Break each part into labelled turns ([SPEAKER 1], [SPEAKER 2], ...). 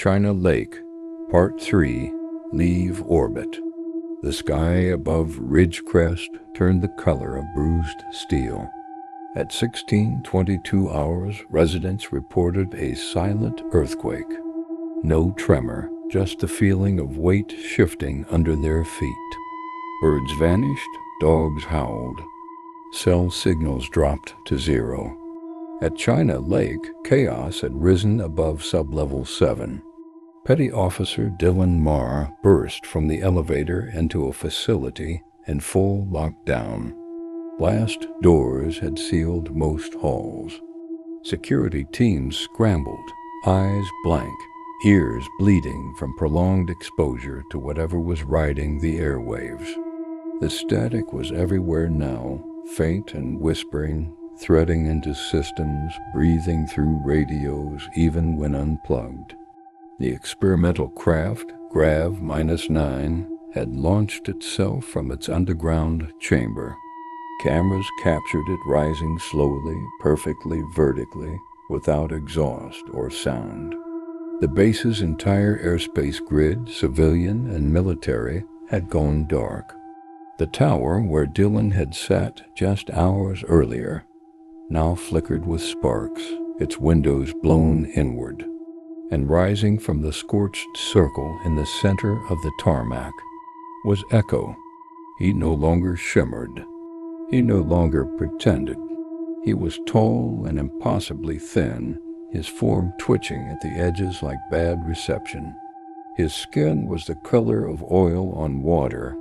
[SPEAKER 1] China Lake, Part 3, Leave Orbit. The sky above Ridgecrest turned the color of bruised steel. At 16:22 hours, residents reported a silent earthquake. No tremor, just the feeling of weight shifting under their feet. Birds vanished, dogs howled. Cell signals dropped to zero. At China Lake, chaos had risen above sublevel 7. Petty Officer Dylan Marr burst from the elevator into a facility in full lockdown. Blast doors had sealed most halls. Security teams scrambled, eyes blank, ears bleeding from prolonged exposure to whatever was riding the airwaves. The static was everywhere now, faint and whispering, threading into systems, breathing through radios even when unplugged. The experimental craft, Grav-9, had launched itself from its underground chamber. Cameras captured it rising slowly, perfectly vertically, without exhaust or sound. The base's entire airspace grid, civilian and military, had gone dark. The tower where Dylan had sat just hours earlier now flickered with sparks, its windows blown inward. And rising from the scorched circle in the center of the tarmac was Echo. He no longer shimmered. He no longer pretended. He was tall and impossibly thin, his form twitching at the edges like bad reception. His skin was the color of oil on water,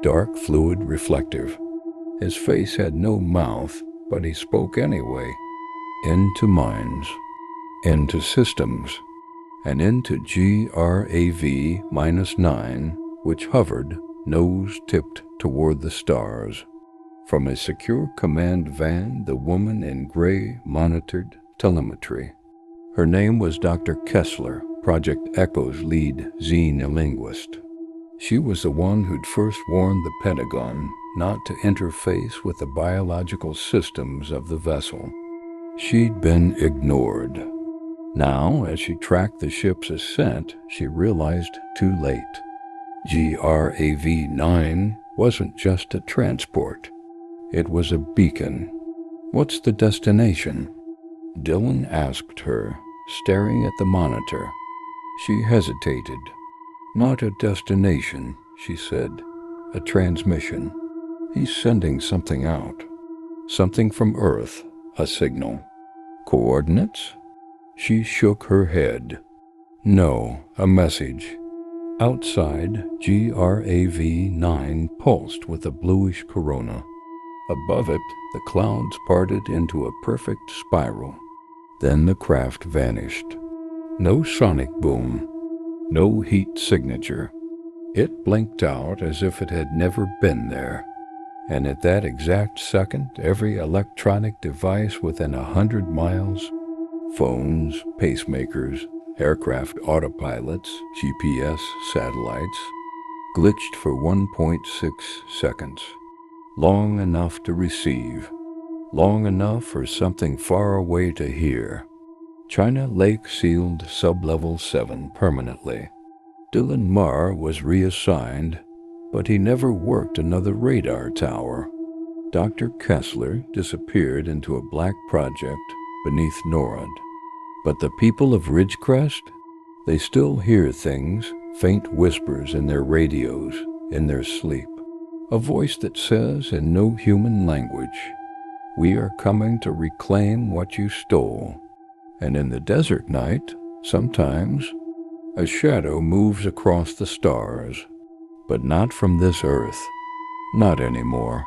[SPEAKER 1] dark, fluid, reflective. His face had no mouth, but he spoke anyway. Into minds, into systems, and into GRAV-9, which hovered, nose tipped toward the stars. From a secure command van, the woman in gray monitored telemetry. Her name was Dr. Kessler, Project Echo's lead xenolinguist. She was the one who'd first warned the Pentagon not to interface with the biological systems of the vessel. She'd been ignored. Now, as she tracked the ship's ascent, she realized too late. GRAV-9 wasn't just a transport. It was a beacon. What's the destination? Dylan asked her, staring at the monitor. She hesitated. Not a destination, she said. A transmission. He's sending something out. Something from Earth, a signal. Coordinates? She shook her head. No, a message. Outside, GRAV-9 pulsed with a bluish corona. Above it, the clouds parted into a perfect spiral. Then the craft vanished. No sonic boom. No heat signature. It blinked out as if it had never been there. And at that exact second, every electronic device within 100 miles, phones, pacemakers, aircraft autopilots, GPS satellites, glitched for 1.6 seconds. Long enough to receive. Long enough for something far away to hear. China Lake sealed sublevel 7 permanently. Dylan Marr was reassigned, but he never worked another radar tower. Dr. Kessler disappeared into a black project beneath NORAD. But the people of Ridgecrest, they still hear things, faint whispers in their radios, in their sleep. A voice that says in no human language, "We are coming to reclaim what you stole." And in the desert night, sometimes, a shadow moves across the stars. But not from this earth. Not anymore.